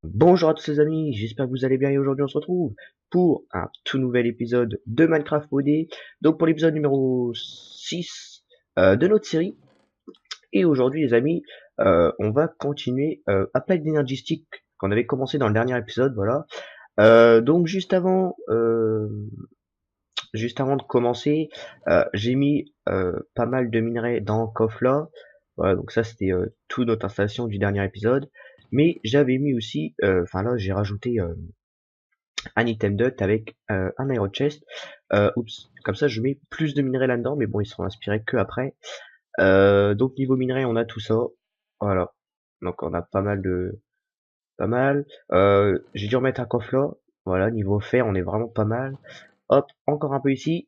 Bonjour à tous les amis, j'espère que vous allez bien et aujourd'hui on se retrouve pour un tout nouvel épisode de Minecraft modé, donc pour l'épisode numéro 6 de notre série. Et aujourd'hui les amis, on va continuer Applied Energy Stick qu'on avait commencé dans le dernier épisode, voilà. Donc juste avant de commencer, j'ai mis pas mal de minerais dans le coffre là. Voilà, donc ça c'était toute notre installation du dernier épisode. Mais j'avais mis aussi, enfin là j'ai rajouté un item dot avec un iron chest. Oups, comme ça je mets plus de minerais là-dedans, mais bon ils seront inspirés que après. Donc niveau minerais on a tout ça. Voilà. Donc on a pas mal de. Pas mal. J'ai dû remettre un coffre là. Voilà, niveau fer on est vraiment pas mal. Hop, encore un peu ici.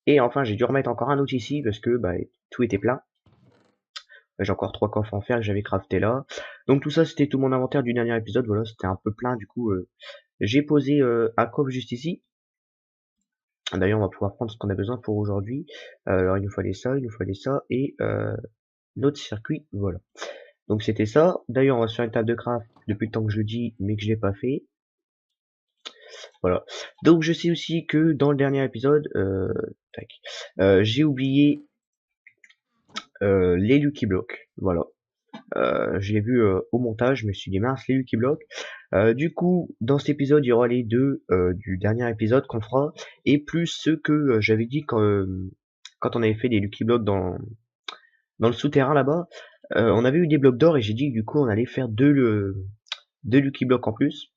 Et enfin j'ai dû remettre encore un autre ici parce que bah, tout était plein. J'ai encore 3 coffres en fer que j'avais crafté là. Donc tout ça c'était tout mon inventaire du dernier épisode. Voilà, c'était un peu plein du coup. J'ai posé un coffre juste ici. D'ailleurs on va pouvoir prendre ce qu'on a besoin pour aujourd'hui. Alors il nous fallait ça et notre circuit. Voilà. Donc c'était ça. D'ailleurs on va se faire une table de craft depuis le temps que je le dis mais que je l'ai pas fait. Voilà. Donc je sais aussi que dans le dernier épisode, j'ai oublié les Lucky Blocks. Voilà. Je l'ai vu au montage, je me suis dit mince les Lucky Blocks. Du coup, dans cet épisode, il y aura les deux du dernier épisode qu'on fera, et plus ceux que j'avais dit quand on avait fait des Lucky Blocks dans le souterrain là-bas. On avait eu des blocs d'or et j'ai dit que du coup on allait faire deux Lucky Blocks en plus.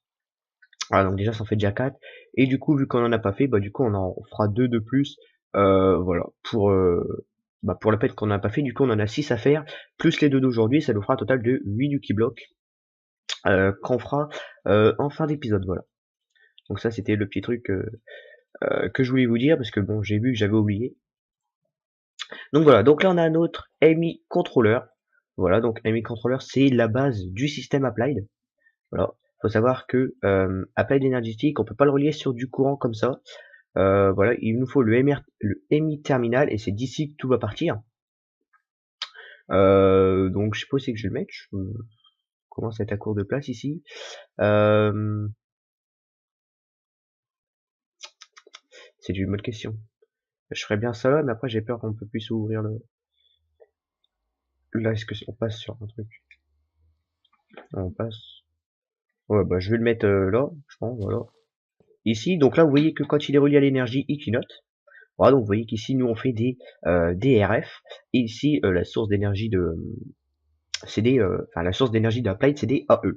Voilà, donc déjà ça en fait déjà 4. Et du coup, vu qu'on en a pas fait, bah du coup on en fera deux de plus. Voilà, pour la peine qu'on n'a pas fait, du coup on en a 6 à faire, plus les deux d'aujourd'hui, ça nous fera un total de 8 Lucky Blocks qu'on fera en fin d'épisode, voilà. Donc ça c'était le petit truc que je voulais vous dire, parce que bon j'ai vu que j'avais oublié. Donc voilà, donc là on a un autre AMI Controller. Voilà, donc AMI Controller c'est la base du système Applied. Voilà, faut savoir que Applied Energy Stick, on peut pas le relier sur du courant comme ça. Voilà, il nous faut le MI terminal et c'est d'ici que tout va partir. Donc je sais pas où c'est que je vais le mettre. Je commence à être à court de place ici. C'est une bonne question. Je ferais bien ça là, mais après j'ai peur qu'on peut plus ouvrir le. Là, est-ce que on passe sur un truc? On passe. Ouais, bah je vais le mettre là, je pense, voilà. Ici, donc là vous voyez que quand il est relié à l'énergie, il clignote. Voilà, donc vous voyez qu'ici nous on fait des RF, et ici la source d'énergie de. C'est des. Enfin la source d'énergie d'Applied c'est des AE.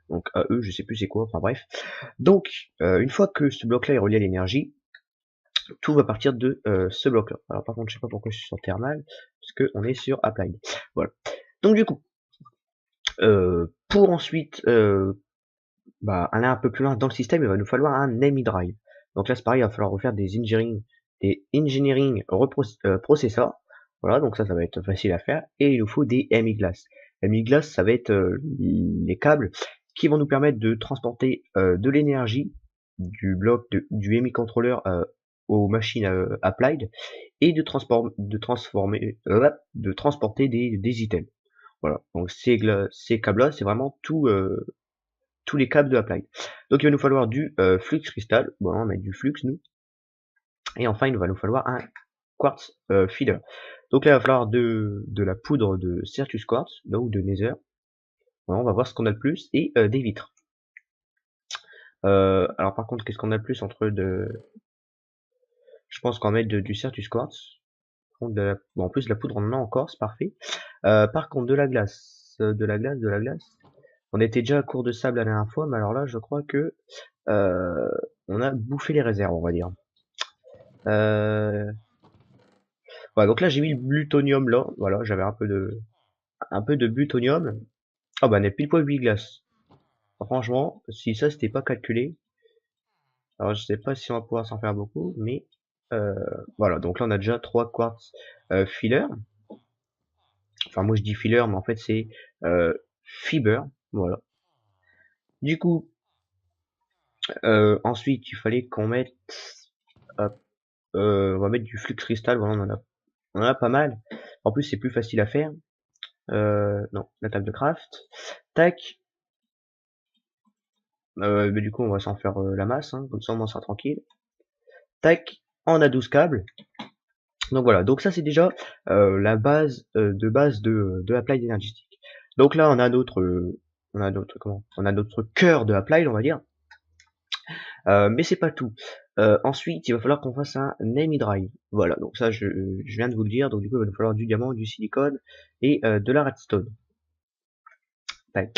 Donc AE, je sais plus c'est quoi, enfin bref. Donc, une fois que ce bloc là est relié à l'énergie, tout va partir de ce bloc là. Alors par contre je sais pas pourquoi je suis sur thermal, parce que on est sur Applied. Voilà. Donc du coup, pour ensuite aller un peu plus loin dans le système, il va nous falloir un AMI drive. Donc là c'est pareil, il va falloir refaire des engineering processors. Voilà, donc ça va être facile à faire. Et il nous faut des AMI glass. AMI glass, ça va être les câbles qui vont nous permettre de transporter de l'énergie du bloc du AMI controller aux machines applied et de transporter des items. Voilà, donc ces câbles là c'est vraiment tous les câbles de Applied. Donc il va nous falloir du flux cristal, bon on va mettre du flux nous, et enfin il va nous falloir un quartz filler. Donc là il va falloir de la poudre de Certus Quartz, là, ou de Nether. Voilà, on va voir ce qu'on a le plus, et des vitres. Alors par contre qu'est-ce qu'on a le plus entre je pense qu'on va mettre du Certus Quartz. Bon, en plus la poudre on en a encore, c'est parfait. Par contre de la glace, de la glace. On était déjà à court de sable la dernière fois, mais alors là je crois que on a bouffé les réserves, on va dire. Voilà, donc là j'ai mis le plutonium là, voilà, j'avais un peu de plutonium. Ah bah on est pile poil 8 glaces. Franchement, si ça c'était pas calculé, alors je sais pas si on va pouvoir s'en faire beaucoup, mais euh, voilà, donc là on a déjà 3 quartz filler. Enfin moi je dis filler, mais en fait c'est fiber, voilà. Du coup, ensuite il fallait qu'on mette hop, On va mettre du flux cristal, voilà, on en a pas mal. En plus, c'est plus facile à faire. Non, la table de craft. Tac. Mais du coup, on va s'en faire la masse, hein, comme ça, on sera tranquille. Tac. On a 12 câbles. Donc voilà, donc ça c'est déjà la base de Applied Energetic. Donc là on a notre cœur de Applied, on va dire. Mais c'est pas tout. Ensuite, il va falloir qu'on fasse un Name Drive. Voilà, donc ça je viens de vous le dire. Donc du coup, il va nous falloir du diamant, du silicone et de la redstone. Ouais.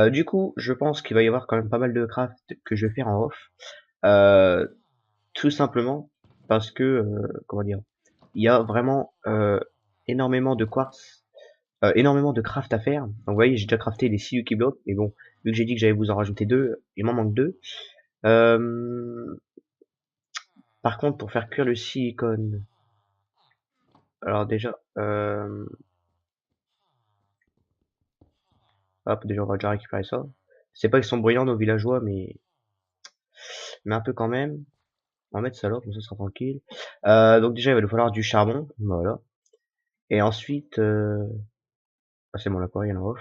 Du coup, je pense qu'il va y avoir quand même pas mal de craft que je vais faire en off. Euh, Tout simplement parce que, comment dire, il y a vraiment énormément de quartz, énormément de craft à faire. Donc vous voyez, j'ai déjà crafté les 6 Lucky Blocks, mais bon, vu que j'ai dit que j'allais vous en rajouter 2, il m'en manque 2. Euh, Par contre, pour faire cuire le silicone, alors déjà, hop, déjà on va déjà récupérer ça. C'est pas qu'ils sont bruyants nos villageois, mais un peu quand même. On va mettre ça là, comme ça sera tranquille. Donc déjà il va nous falloir du charbon, voilà. Et ensuite, ah, c'est bon, l'aquarium en off.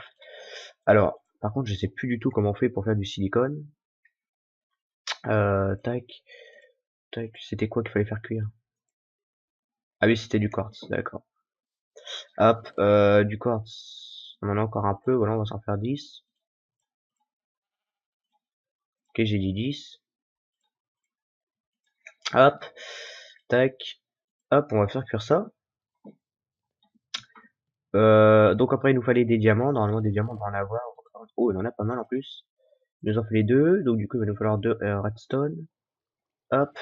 Alors, par contre, je sais plus du tout comment on fait pour faire du silicone. Tac, tac, c'était quoi qu'il fallait faire cuire? Ah oui, c'était du quartz, d'accord. Hop, du quartz. On en a encore un peu, voilà, on va s'en faire 10. Ok, j'ai dit 10. Hop, tac, hop, on va faire cuire ça. Donc après, il nous fallait des diamants. Normalement, des diamants, on va en avoir. Oh, il en a pas mal en plus. Il nous en fallait deux. Donc du coup, il va nous falloir deux redstone. Hop,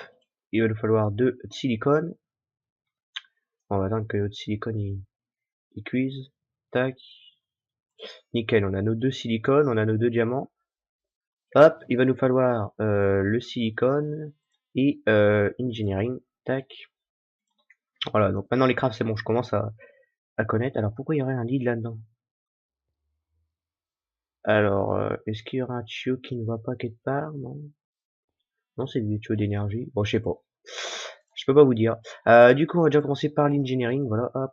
il va nous falloir deux silicone. On va attendre que notre silicone il cuise. Tac, nickel. On a nos deux silicones, on a nos deux diamants. Hop, il va nous falloir le silicone et engineering. Tac. Voilà, donc maintenant les crafts c'est bon, je commence à connaître. Alors pourquoi il y aurait un lead là-dedans? Alors, est-ce qu'il y aura un tuyau qui ne va pas quelque part? Non. Non, c'est des tuyaux d'énergie. Bon, je sais pas. Je peux pas vous dire. Du coup, on va déjà commencer par l'engineering. Voilà, hop.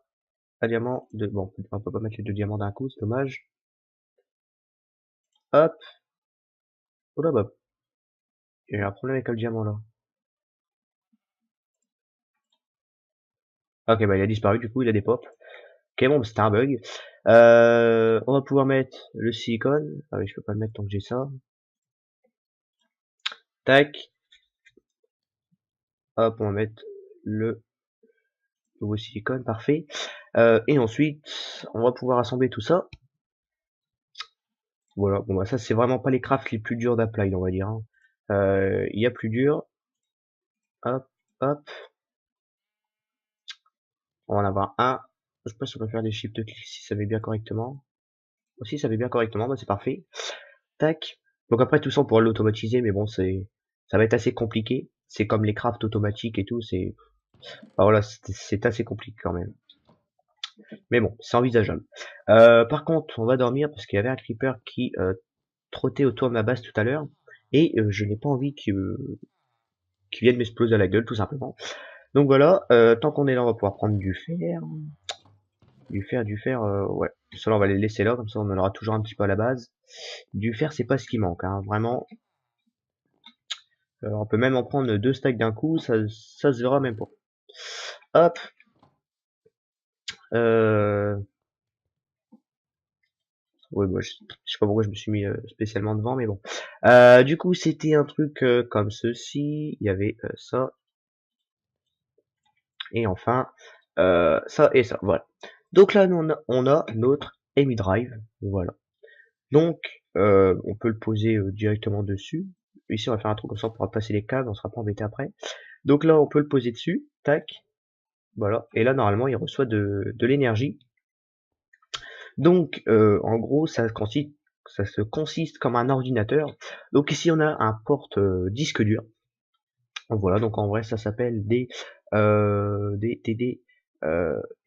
Un diamant. Bon, on peut pas mettre les deux diamants d'un coup, c'est dommage. Hop. Oh là, bah. Il y a un problème avec le diamant là. Ok, bah il a disparu, du coup, il a des pop. Ok, bon, bah, c'était un bug. On va pouvoir mettre le silicone. Ah oui, je peux pas le mettre tant que j'ai ça. Tac. Hop, on va mettre le nouveau silicone, parfait. Et ensuite, on va pouvoir assembler tout ça. Voilà, bon bah ça c'est vraiment pas les crafts les plus durs d'Applied, on va dire, hein. Il y a plus dur. Hop, hop. On va en avoir un. Je sais pas si on peut faire des shift clics si ça va bien correctement. Si ça va bien correctement, bah c'est parfait. Tac. Donc après tout ça on pourra l'automatiser, mais bon ça va être assez compliqué. C'est comme les crafts automatiques et tout, enfin, voilà, c'est assez compliqué quand même. Mais bon, c'est envisageable. Par contre, on va dormir parce qu'il y avait un creeper qui trottait autour de ma base tout à l'heure. Et je n'ai pas envie qu'il vienne m'exploser à la gueule, tout simplement. Donc voilà, tant qu'on est là, on va pouvoir prendre du fer. Du fer, ouais. Cela, on va les laisser là, comme ça on en aura toujours un petit peu à la base. Du fer, c'est pas ce qui manque, hein, vraiment. On peut même en prendre deux stacks d'un coup, ça se verra même pas. Hop. Euh... Ouais, bah, je sais pas pourquoi je me suis mis spécialement devant, mais bon. Du coup, c'était un truc comme ceci. Il y avait ça. Et enfin, ça et ça. Voilà. Donc là, nous, on a notre Amy Drive. Voilà. Donc, on peut le poser directement dessus. Ici, on va faire un truc comme ça, on pourra passer les câbles, on sera pas embêté après. Donc là, on peut le poser dessus. Tac. Voilà. Et là, normalement, il reçoit de l'énergie. Donc, en gros, ça se consiste comme un ordinateur. Donc ici, on a un porte disque dur. Voilà, donc en vrai, ça s'appelle des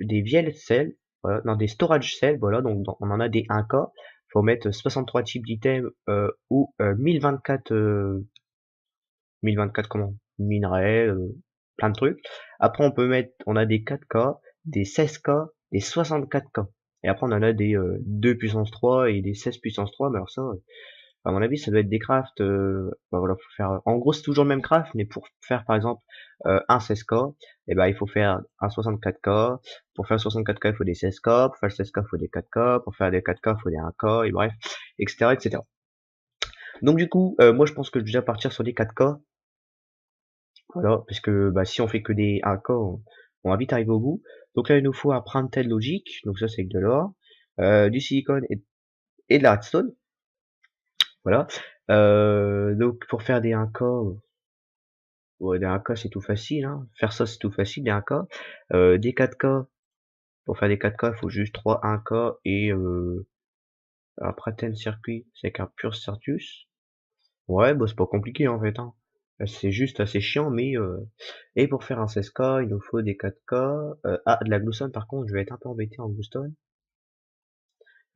VL cells, voilà, non, des storage cells. Voilà, donc on en a des 1K. Faut mettre 63 types d'items ou 1024 comment minerais. plein de trucs. Après, on a des 4K, des 16K, des 64K. Et après, on en a des 2 puissance 3 et des 16 puissance 3. Mais alors ça, à mon avis, ça doit être des crafts. Bah voilà, faut faire. En gros, c'est toujours le même craft, mais pour faire par exemple un 16K, et ben il faut faire un 64K. Pour faire 64K, il faut des 16K. Pour faire le 16K, il faut des 4K. Pour faire des 4K, il faut des 1K. Et bref, etc., etc. Donc du coup, moi je pense que je vais déjà partir sur des 4K. Voilà, parce que bah, si on fait que des 1K, on va vite arriver au bout. Donc là, il nous faut un printed logic. Donc ça, c'est avec de l'or, du silicone et de la redstone. Voilà. Donc pour faire des 1K, ouais, des 1K c'est tout facile, hein. Faire ça c'est tout facile, des 1K. Des 4K, pour faire des 4K, il faut juste 3 1K et un Praten circuit, c'est avec un pur Certus. Ouais, bah c'est pas compliqué en fait, hein. C'est juste assez chiant, mais et pour faire un 16K, il nous faut des 4K. Ah, de la glowstone par contre, je vais être un peu embêté en glowstone.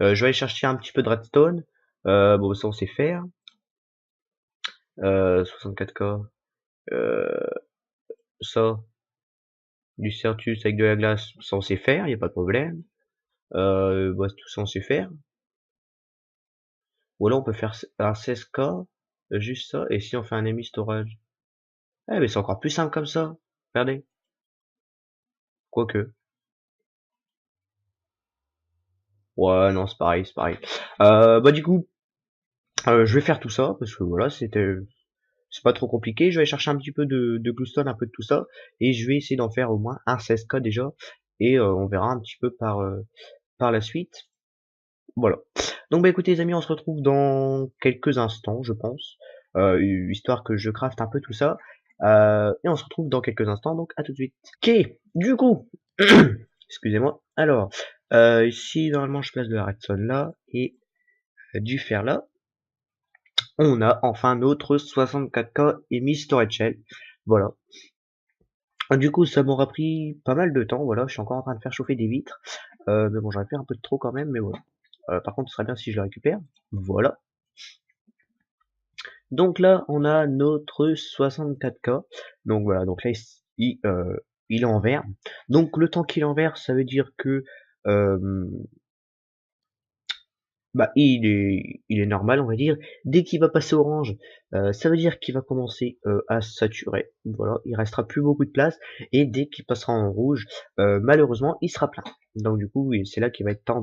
Je vais aller chercher un petit peu de redstone. Bon, ça on sait faire. 64K. Ça, du Certus avec de la glace, ça on sait faire, y a pas de problème. Bah, tout ça on sait faire. Ou alors on peut faire un 16K, juste ça, et si on fait un emi storage. Eh, mais c'est encore plus simple comme ça. Regardez. Quoique. Ouais, non, c'est pareil, c'est pareil. Bah du coup, je vais faire tout ça, parce que voilà, c'est pas trop compliqué. Je vais chercher un petit peu de glowstone, un peu de tout ça, et je vais essayer d'en faire au moins un 16K déjà, et on verra un petit peu par la suite. Voilà. Donc bah écoutez les amis, on se retrouve dans quelques instants, je pense, histoire que je crafte un peu tout ça. Et on se retrouve dans quelques instants, donc à tout de suite. Ok, du coup, excusez-moi. Alors, ici normalement je place de la redstone là et du fer là. On a enfin notre 64K émis storage shell. Voilà. Du coup, ça m'aura pris pas mal de temps. Voilà, je suis encore en train de faire chauffer des vitres. Mais bon, j'aurais fait un peu de trop quand même, mais voilà. Par contre, ce serait bien si je le récupère. Voilà. Donc là, on a notre 64K. Donc voilà, donc là, il est en vert. Donc le temps qu'il est en vert, ça veut dire que euh, bah, il est normal, on va dire. Dès qu'il va passer orange, ça veut dire qu'il va commencer à saturer. Voilà, il restera plus beaucoup de place. Et dès qu'il passera en rouge, malheureusement, il sera plein. Donc du coup, c'est là qu'il va être temps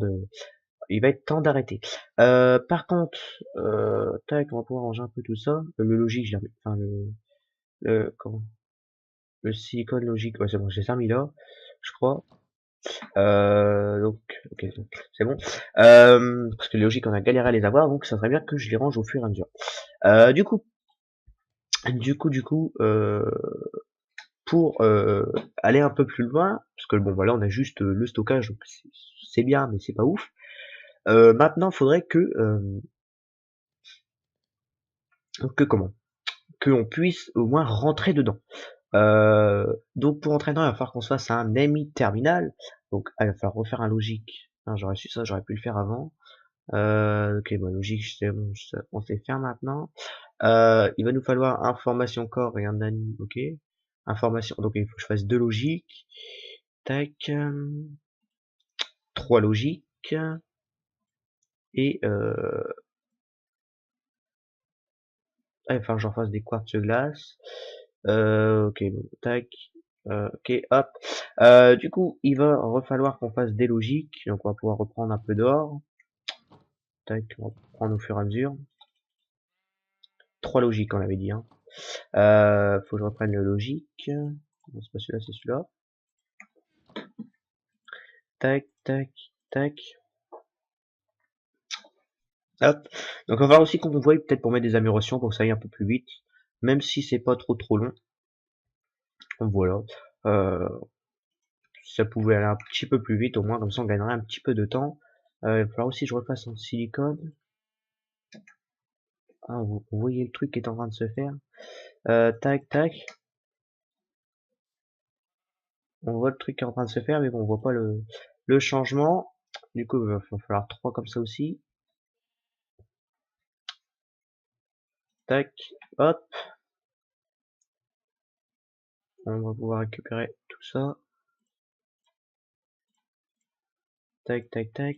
il va être temps d'arrêter. Par contre, tac, on va pouvoir ranger un peu tout ça. Le logique, enfin comment, le silicone logique, ouais c'est bon, j'ai ça mis là, je crois. Donc, ok, donc c'est bon. Parce que les logiques, on a galéré à les avoir, donc ça serait bien que je les range au fur et à mesure. Du coup, pour aller un peu plus loin, parce que bon voilà, on a juste le stockage, donc c'est bien, mais c'est pas ouf. Maintenant, faudrait que comment, que on puisse au moins rentrer dedans. Donc pour entrer dedans, il va falloir qu'on se fasse un ami terminal. Donc il va falloir refaire un logique. Hein, j'aurais su ça, j'aurais pu le faire avant. Ok, bon, logique, c'est bon, on sait faire maintenant. Il va nous falloir information corps et un ami, ok. Information, donc il faut que je fasse deux logiques. Tac, trois logiques. Et enfin j'en fasse des quartz glace. Ok, bon, tac. Ok, hop. Du coup, il va falloir qu'on fasse des logiques. Donc on va pouvoir reprendre un peu d'or. Tac, on va prendre au fur et à mesure. Trois logiques, on avait dit. Hein. Faut que je reprenne le logique. Non, c'est pas celui-là, c'est celui-là. Tac, tac, tac. Hop. Donc on va aussi qu'on voit peut-être pour mettre des améliorations pour que ça aille un peu plus vite. Même si c'est pas trop long. Donc voilà. Euh, ça pouvait aller un petit peu plus vite, au moins comme ça on gagnerait un petit peu de temps. Il va falloir aussi que je refasse en silicone. Ah, vous voyez le truc qui est en train de se faire. Tac, tac. On voit le truc qui est en train de se faire, mais bon, on voit pas le changement. Du coup, il va falloir trois comme ça aussi. Tac, hop. on va pouvoir récupérer tout ça. Tac, tac, tac.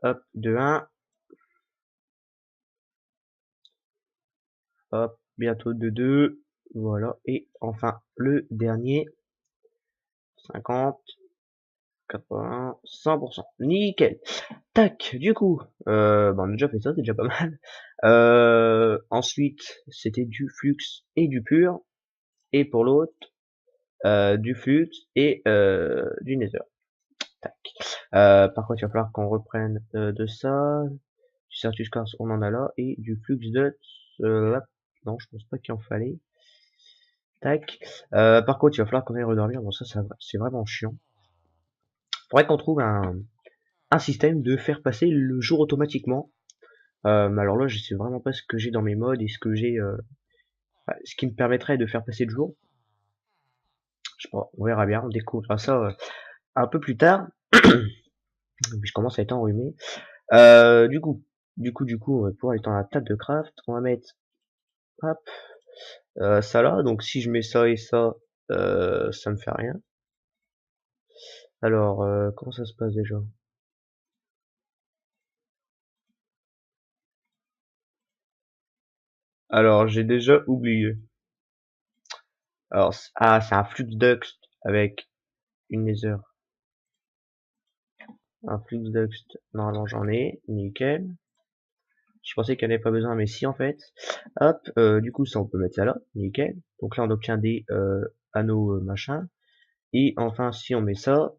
Hop, de 1. Hop, bientôt de 2. Voilà. Et enfin, le dernier. 50, 80, 100%. Nickel. Tac, du coup, on a déjà fait ça, c'est déjà pas mal. Ensuite, c'était du flux et du pur. Et pour l'autre, du flux et du nether. Tac. Par contre, il va falloir qu'on reprenne de ça. Du Certus Quartz, on en a là. Et du flux de... là. Non, je pense pas qu'il en fallait. Tac. Par contre, il va falloir qu'on aille redormir. Bon, ça c'est vraiment chiant. Faudrait qu'on trouve un système de faire passer le jour automatiquement. Mais alors là, je sais vraiment pas ce que j'ai dans mes modes et ce que j'ai, ce qui me permettrait de faire passer le jour. Je sais pas, on verra bien, on découvrira ça un peu plus tard. Je commence à être enrhumé. Du coup, on va pouvoir aller dans la table de craft. On va mettre, hop, ça là. Donc si je mets ça et ça, ça me fait rien. Alors, comment ça se passe déjà? Alors, j'ai déjà oublié. Alors, c'est un flux dux avec une nether. Un flux dux, normalement j'en ai, nickel. Je pensais qu'il n'y en avait pas besoin, mais si en fait. Hop, du coup ça on peut mettre ça là, nickel. Donc là on obtient des anneaux machin. Et enfin si on met ça,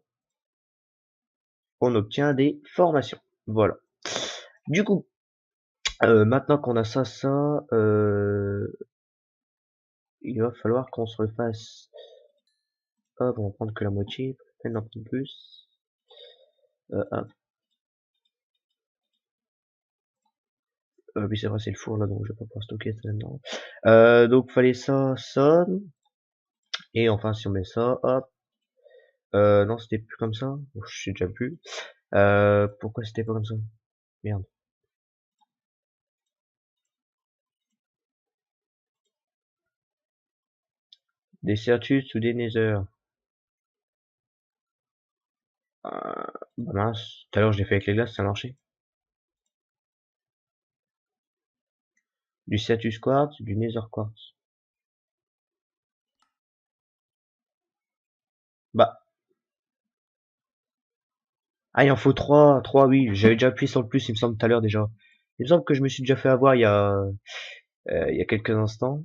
on obtient des formations. Voilà. Du coup, maintenant qu'on a ça, il va falloir qu'on se refasse. Hop, on va prendre que la moitié, peut-être d'en prendre plus. Hop. Oui c'est vrai c'est le four là donc je vais pas pouvoir stocker ça là-dedans. Donc fallait ça, ça. Et enfin si on met ça, hop. Non, c'était plus comme ça. Oh, je sais déjà plus. Pourquoi c'était pas comme ça? Merde. Des Certus ou des Nether. Bah mince. Tout à l'heure, je l'ai fait avec les glaces, ça a marché. Du Certus Quartz, du Nether Quartz. Bah. Ah, il en faut 3. 3, oui. J'avais déjà appuyé sur le plus, il me semble, tout à l'heure déjà. Il me semble que je me suis déjà fait avoir il y a quelques instants.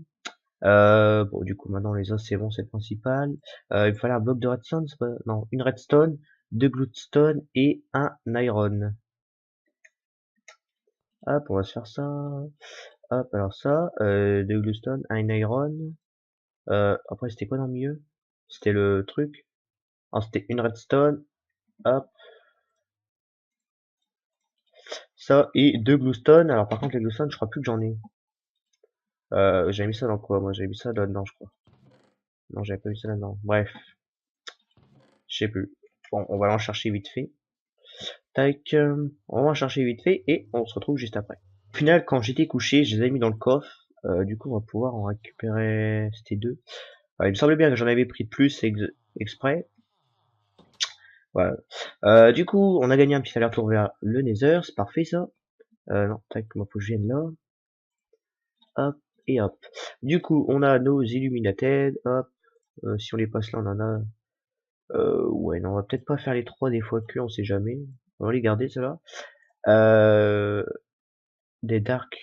Bon, du coup, maintenant, les os, c'est bon, c'est le principal. Il me fallait un bloc de redstone, c'est pas... Non, une redstone, deux glowstone et un iron. Hop, on va se faire ça. Hop, alors ça, deux glowstone, un iron. Après, c'était quoi dans le milieu? C'était le truc. Ah, c'était une redstone. Hop, ça, et deux glowstone. Alors, par contre, les glowstone, je crois plus que j'en ai. J'avais mis ça dans quoi? Moi, j'avais mis ça là-dedans, je crois. Non, j'avais pas mis ça là-dedans. Bref, je sais plus. Bon, on va aller en chercher vite fait. Tac, on va en chercher vite fait et on se retrouve juste après. Au final, quand j'étais couché, je les avais mis dans le coffre. Du coup, on va pouvoir en récupérer. C'était deux. Il me semblait bien que j'en avais pris plus exprès. Voilà. Du coup, on a gagné un petit aller-retour vers le Nether, c'est parfait ça. Non, tac, moi faut que je vienne là. Hop, et hop. Du coup, on a nos Illuminated, hop. Si on les passe là, on en a. Ouais, non, on va peut-être pas faire les trois des fois que, on sait jamais. On va les garder, ceux-là. Des Dark.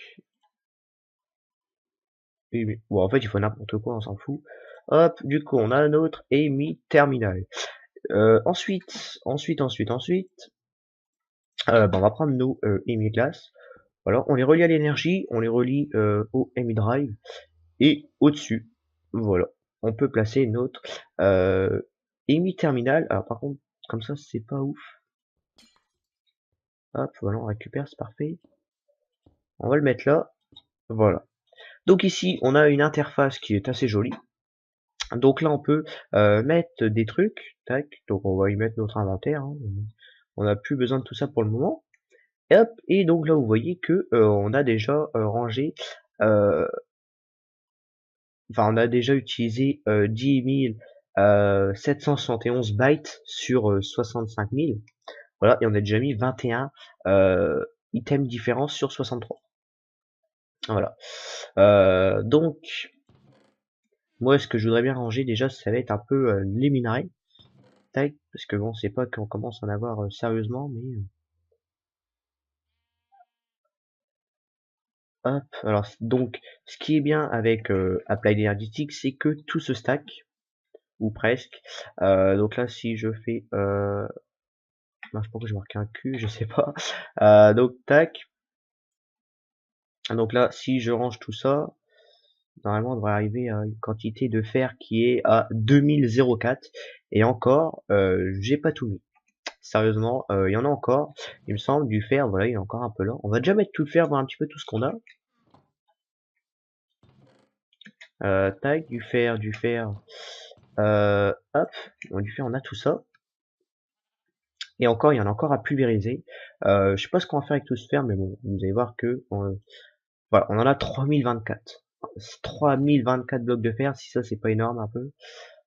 Oui, mais... Bon, en fait, il faut n'importe quoi, on s'en fout. Hop, du coup, on a un autre Amy Terminal. Ensuite, on va prendre nos Amy Glass. Voilà, on les relie à l'énergie, on les relie au Amy Drive et au-dessus, voilà, on peut placer notre Amy Terminal. Alors par contre, comme ça, c'est pas ouf. Hop, voilà, on récupère, c'est parfait. On va le mettre là. Voilà. Donc ici, on a une interface qui est assez jolie. Donc là, on peut mettre des trucs. Tac. Donc on va y mettre notre inventaire. Hein. On n'a plus besoin de tout ça pour le moment. Et hop. Et donc là, vous voyez que on a déjà rangé Enfin, on a déjà utilisé 10 771 bytes sur 65 000. Voilà, et on a déjà mis 21 items différents sur 63. Voilà. Donc, moi, ce que je voudrais bien ranger déjà, ça va être un peu les minerais. Tac, parce que bon, c'est pas qu'on commence à en avoir sérieusement, mais hop. Alors, donc, ce qui est bien avec Applied Energetics, c'est que tout se stack, ou presque. Donc là, si je fais... non, je sais pas pourquoi j'ai marqué un Q, je sais pas. Donc, tac. Donc là, si je range tout ça, normalement, on devrait arriver à une quantité de fer qui est à 2004. Et encore, j'ai pas tout mis. Sérieusement, il y en a encore. Il me semble du fer, voilà, il est encore un peu là. On va déjà mettre tout le fer dans un petit peu tout ce qu'on a. Tac, du fer, du fer. Hop, bon, du fer, on a tout ça. Et encore, il y en a encore à pulvériser. Je sais pas ce qu'on va faire avec tout ce fer, mais bon, vous allez voir que voilà, on en a 3024. 3024 blocs de fer, si ça c'est pas énorme un peu.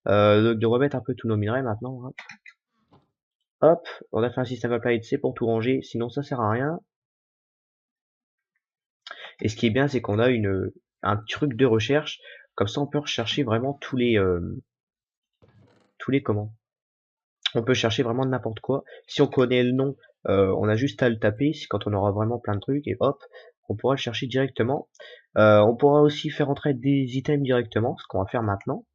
Donc de remettre un peu tous nos minerais maintenant. Hein. Hop, on a fait un système applied C pour tout ranger, sinon ça sert à rien. Et ce qui est bien, c'est qu'on a un truc de recherche, comme ça on peut rechercher vraiment tous les comment. On peut chercher vraiment n'importe quoi. Si on connaît le nom, on a juste à le taper, quand on aura vraiment plein de trucs, et hop, on pourra le chercher directement. On pourra aussi faire entrer des items directement, ce qu'on va faire maintenant.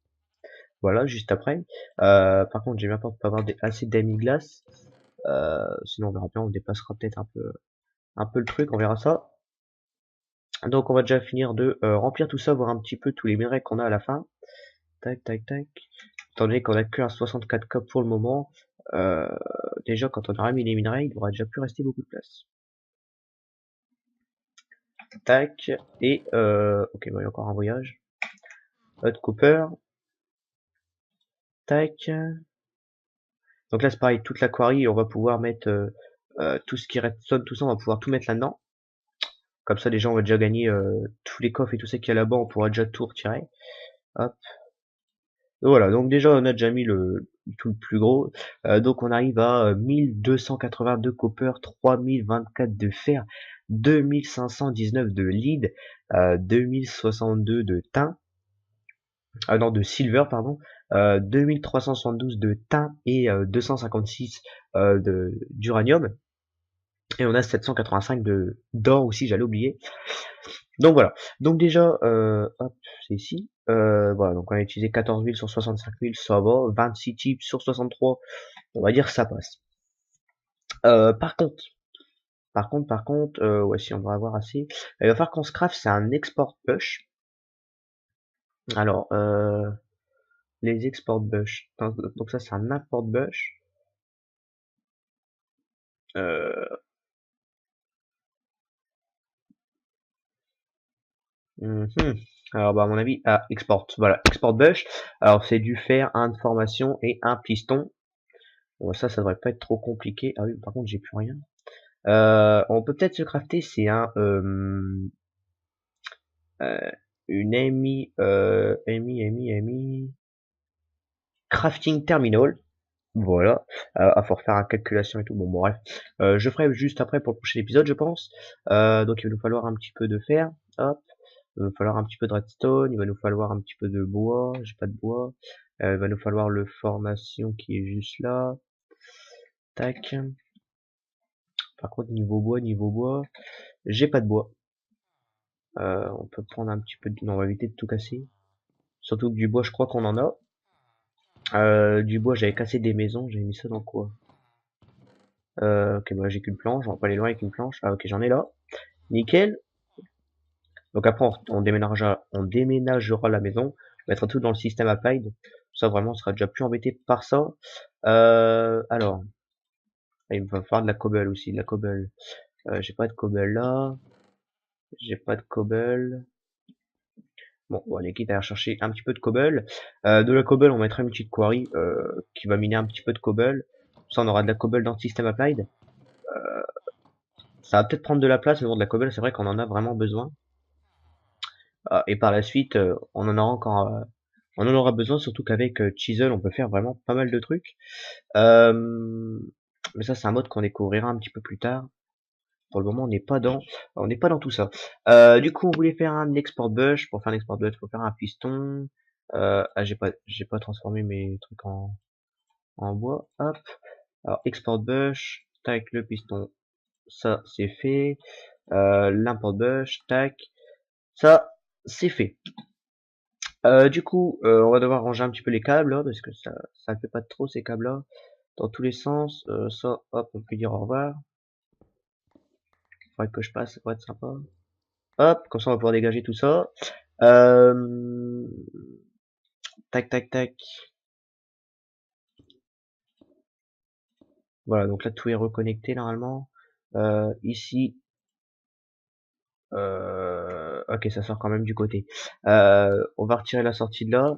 Voilà, juste après. Par contre, j'ai bien peur de pas avoir assez d'amis glace. Sinon, on verra bien, on dépassera peut-être un peu le truc, on verra ça. Donc, on va déjà finir de remplir tout ça, voir un petit peu tous les minerais qu'on a à la fin. Tac, tac, tac. Étant donné qu'on a que un 64K pour le moment, déjà quand on aura mis les minerais, il aura déjà plus rester beaucoup de place. Tac, et ok, bon, il y a encore un voyage. Hot Cooper. Tac. Donc là c'est pareil, toute la quarry, on va pouvoir mettre tout ce qui redstone, tout ça, on va pouvoir tout mettre là-dedans. Comme ça déjà on va déjà gagner tous les coffres et tout ça qu'il y a là-bas, on pourra déjà tout retirer. Hop. Et voilà, donc déjà on a déjà mis tout le plus gros. Donc on arrive à 1282 copper, 3024 de fer, 2519 de lead, 2062 de tin, non de silver pardon, 2372 de tin et 256 d'uranium. Et on a 785 d'or aussi, j'allais oublier. Donc voilà. Donc déjà, hop, c'est ici. Voilà, donc on a utilisé 14 000 sur 65 000, ça va. 26 chips sur 63, on va dire ça passe. Par contre, ouais, si on va avoir assez, il va falloir qu'on se craft, c'est un export push. Alors, les export bush. Donc ça, c'est un import bush. Alors, bah, à mon avis, export. Voilà, export bush. Alors, c'est du fer, un de formation et un piston. Bon, ça devrait pas être trop compliqué. Ah oui, par contre, j'ai plus rien. On peut peut-être se crafter, c'est une AMI crafting terminal. Voilà, à faut refaire la calculation et tout. Bon, bref, je ferai juste après pour le prochain épisode, je pense. Donc, il va nous falloir un petit peu de fer. Hop, il va nous falloir un petit peu de redstone. Il va nous falloir un petit peu de bois. J'ai pas de bois. Il va nous falloir le formation qui est juste là. Tac. Par contre, niveau bois, j'ai pas de bois. On peut prendre un petit peu de... Non, on va éviter de tout casser. Surtout que du bois, je crois qu'on en a. Du bois, j'avais cassé des maisons. J'avais mis ça dans quoi? Ok, bah j'ai qu'une planche. On va pas aller loin avec une planche. Ah, ok, j'en ai là. Nickel. Donc après, on déménagera la maison. On mettra tout dans le système applied. Ça, vraiment, on sera déjà plus embêté par ça. Alors, il me va falloir de la cobble aussi. De la cobble. J'ai pas de cobble là. J'ai pas de cobble. Bon, on va aller quitte à chercher un petit peu de cobble. De la cobble, on mettra une petite quarry qui va miner un petit peu de cobble. Ça, on aura de la cobble dans le système applied. Ça va peut-être prendre de la place, mais bon, de la cobble, c'est vrai qu'on en a vraiment besoin. Et par la suite, on en aura encore, on en aura besoin, surtout qu'avec Chisel, on peut faire vraiment pas mal de trucs. Euh, mais ça, c'est un mode qu'on découvrira un petit peu plus tard. Pour le moment, on n'est pas dans tout ça. Du coup, on voulait faire un export bush. Pour faire un export bush, il faut faire un piston. J'ai pas transformé mes trucs en bois. Hop. Alors, export bush. Tac, le piston. Ça, c'est fait. L'import bush. Tac. Ça, c'est fait. Du coup, on va devoir ranger un petit peu les câbles, là, parce que ça ne fait pas trop ces câbles-là. Dans tous les sens. Ça, hop, on peut dire au revoir. Faudrait que je passe, ça pourrait être sympa. Hop, comme ça on va pouvoir dégager tout ça. Euh, tac, tac, tac. Voilà, donc là tout est reconnecté normalement. Ici, ok, ça sort quand même du côté. On va retirer la sortie de là.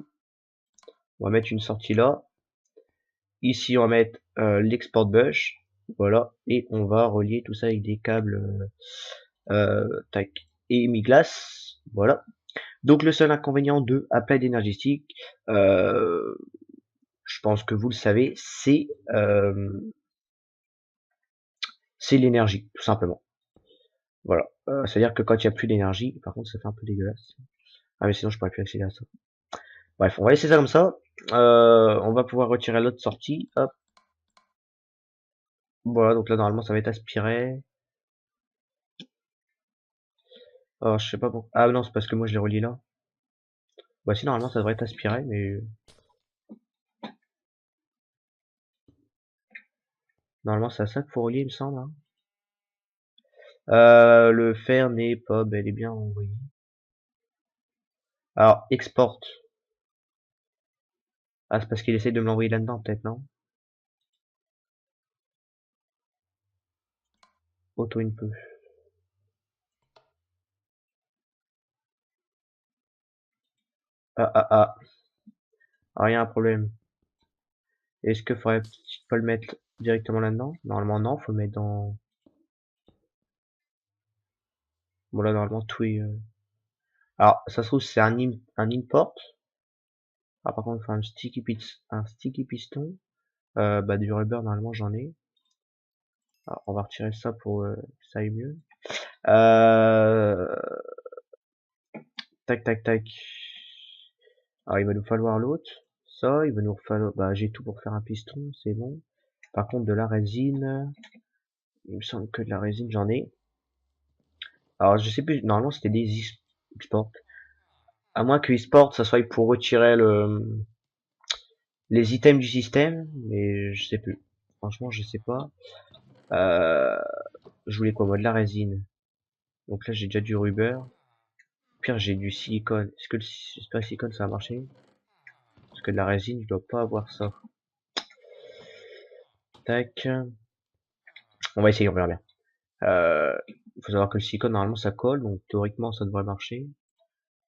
On va mettre une sortie là. Ici, on va mettre l'export bush. Voilà, et on va relier tout ça avec des câbles tac et mi-glace. Voilà. Donc le seul inconvénient de Applied Energy Stick, je pense que vous le savez, c'est l'énergie, tout simplement. Voilà. C'est-à-dire que quand il n'y a plus d'énergie, par contre ça fait un peu dégueulasse. Ah mais sinon je pourrais plus accéder à ça. Bref, on va laisser ça comme ça. On va pouvoir retirer l'autre sortie. Hop. Voilà, donc là normalement ça va être aspiré. Alors je sais pas pourquoi. Ah non, c'est parce que moi je l'ai relié là. Bah si normalement ça devrait être aspiré, mais normalement c'est à ça qu'il faut relier il me semble. Hein. Le fer n'est pas bel et bien envoyé. Alors, export. Ah, c'est parce qu'il essaie de me l'envoyer là-dedans, peut-être, non? Auto input. Ah, ah, ah. Ah, rien, un problème. Est-ce que faudrait pas le mettre directement là-dedans? Normalement, non, faut le mettre dans... Bon, là, normalement, tout est... Alors, ça se trouve, c'est un import. Ah, par contre, il faut un sticky piston. Bah, du rubber, normalement, j'en ai. Alors, on va retirer ça pour que ça aille mieux. Euh... Tac, tac, tac. Alors, il va nous falloir l'autre. Ça, il va nous falloir... Bah, j'ai tout pour faire un piston, c'est bon. Par contre, de la résine... Il me semble que de la résine, j'en ai. Alors, je sais plus, normalement, c'était des e-sport. À moins que e-sport, ça soit pour retirer les items du système, mais je sais plus. Franchement, je sais pas. Euh, je voulais quoi, moi, de la résine. Donc là, j'ai déjà du rubber. Pire, j'ai du silicone. Est-ce que le silicone, ça va marcher? Parce que de la résine, je dois pas avoir ça. Tac. On va essayer, on verra bien. Il faut savoir que le silicone, normalement, ça colle, donc théoriquement, ça devrait marcher.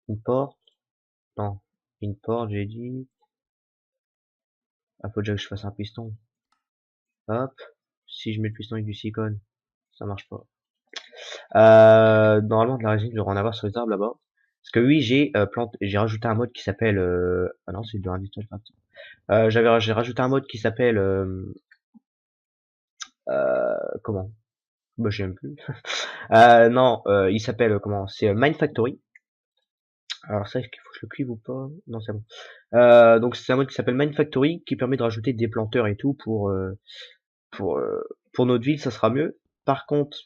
Une porte. Non. Une porte, j'ai dit. Ah, faut déjà que je fasse un piston. Hop. Si je mets le piston avec du silicone, ça marche pas. Normalement, de la résine, je devrais en avoir sur les arbres là-bas. Parce que oui, j'ai rajouté un mode qui s'appelle, ah non, c'est de l'industrial craft. J'ai rajouté un mode qui s'appelle, comment? Bah, je sais même plus. Non, il s'appelle, comment? C'est Mine Factory. Alors ça, est-ce qu'il faut que je le cuive ou pas? Non, c'est bon. Donc c'est un mode qui s'appelle Mine Factory qui permet de rajouter des planteurs et tout pour, euh, pour notre ville, ça sera mieux. Par contre,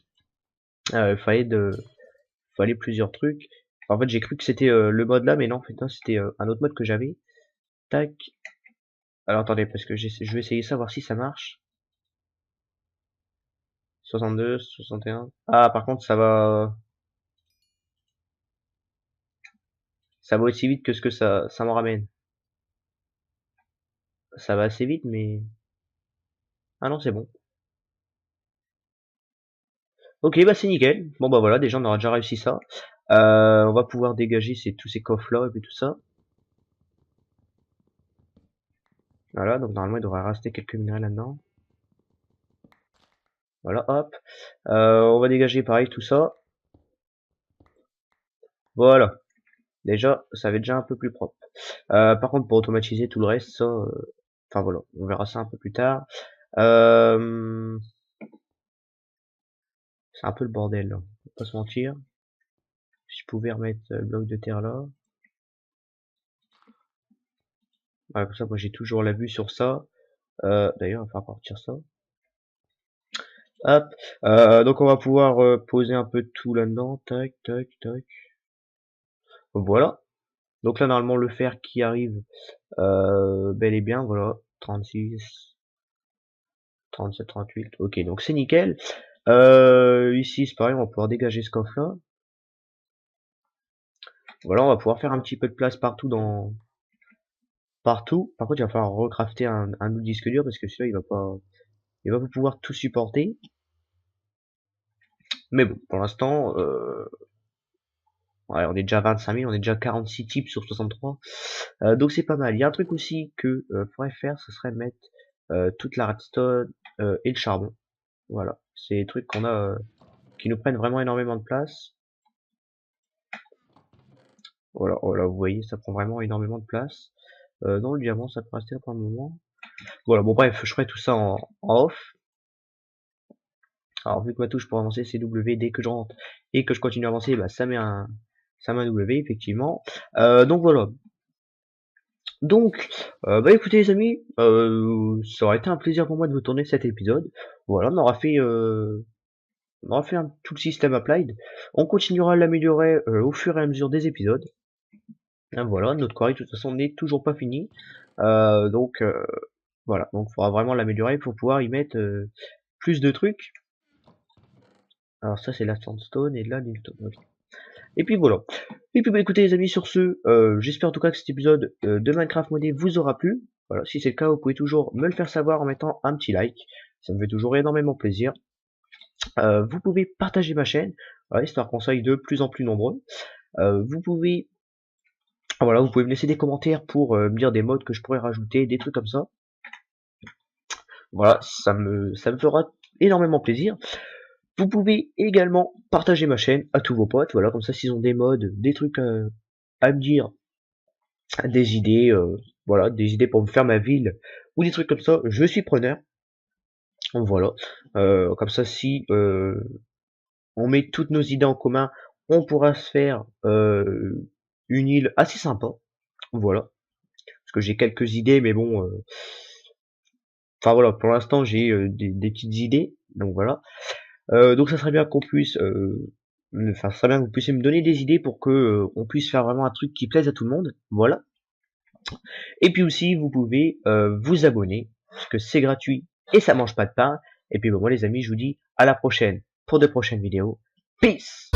il fallait plusieurs trucs. En fait, j'ai cru que c'était le mode là, mais non, en fait, non, c'était un autre mode que j'avais. Tac. Alors attendez, parce que je vais essayer ça, voir si ça marche. 62, 61. Ah, par contre, ça va aussi vite que ce que ça m'en ramène. Ça va assez vite, mais ah non, c'est bon. Ok, bah c'est nickel. Bon bah voilà, déjà on aura déjà réussi ça. On va pouvoir dégager tous ces coffres là et puis tout ça. Voilà, donc normalement il devrait rester quelques minerais là-dedans. Voilà, hop. On va dégager pareil tout ça. Voilà. Déjà, ça va être déjà un peu plus propre. Par contre, pour automatiser tout le reste, ça, enfin voilà, on verra ça un peu plus tard. C'est un peu le bordel, là. Faut pas se mentir. Si je pouvais remettre le bloc de terre là. Voilà, comme ça, moi j'ai toujours la vue sur ça. D'ailleurs, il va falloir partir ça. Hop. Donc on va pouvoir poser un peu tout là-dedans. Tac, tac, tac. Voilà. Donc là, normalement, le fer qui arrive, bel et bien, voilà. 36, 37, 38. Ok, donc c'est nickel. Ici, c'est pareil, on va pouvoir dégager ce coffre-là. Voilà, on va pouvoir faire un petit peu de place partout partout. Par contre, il va falloir recrafter un autre disque dur parce que celui-là, il va pas pouvoir tout supporter. Mais bon, pour l'instant, ouais, on est déjà à 25 000, on est déjà à 46 types sur 63. Donc c'est pas mal. Il y a un truc aussi que faudrait faire, ce serait mettre toute la redstone et le charbon. Voilà, c'est des trucs qu'on a qui nous prennent vraiment énormément de place. Voilà, voilà, vous voyez, ça prend vraiment énormément de place. Dans le diamant, ça peut rester pour un moment. Voilà, bon bref, je ferai tout ça en off. Alors vu que ma touche pour avancer c'est W, dès que je rentre et que je continue à avancer, bah ça met un W effectivement. Donc voilà. Donc, bah écoutez les amis, ça aurait été un plaisir pour moi de vous tourner cet épisode. Voilà, on aura fait tout le système applied. On continuera à l'améliorer au fur et à mesure des épisodes. Hein, voilà, notre quarry de toute façon n'est toujours pas fini. Donc voilà, donc il faudra vraiment l'améliorer pour pouvoir y mettre plus de trucs. Alors ça c'est la sandstone et là l'hillstone. Okay. Et puis voilà. Et puis bah écoutez les amis, sur ce, j'espère en tout cas que cet épisode de Minecraft modé vous aura plu. Voilà, si c'est le cas, vous pouvez toujours me le faire savoir en mettant un petit like. Ça me fait toujours énormément plaisir. Vous pouvez partager ma chaîne, voilà, histoire qu'on soit de plus en plus nombreux. Vous pouvez voilà, vous pouvez me laisser des commentaires pour me dire des modes que je pourrais rajouter, des trucs comme ça. Voilà, ça me fera énormément plaisir. Vous pouvez également partager ma chaîne à tous vos potes, voilà, comme ça s'ils ont des modes, des trucs à me dire, des idées, voilà, des idées pour me faire ma ville, ou des trucs comme ça, je suis preneur. Voilà, comme ça si on met toutes nos idées en commun, on pourra se faire une île assez sympa. Voilà, parce que j'ai quelques idées, mais bon, enfin voilà, pour l'instant j'ai des petites idées, donc voilà. Donc ça serait bien qu'on puisse, enfin ça serait bien que vous puissiez me donner des idées pour que on puisse faire vraiment un truc qui plaise à tout le monde, voilà. Et puis aussi vous pouvez vous abonner, parce que c'est gratuit et ça mange pas de pain. Et puis bon, moi les amis, je vous dis à la prochaine pour de prochaines vidéos. Peace.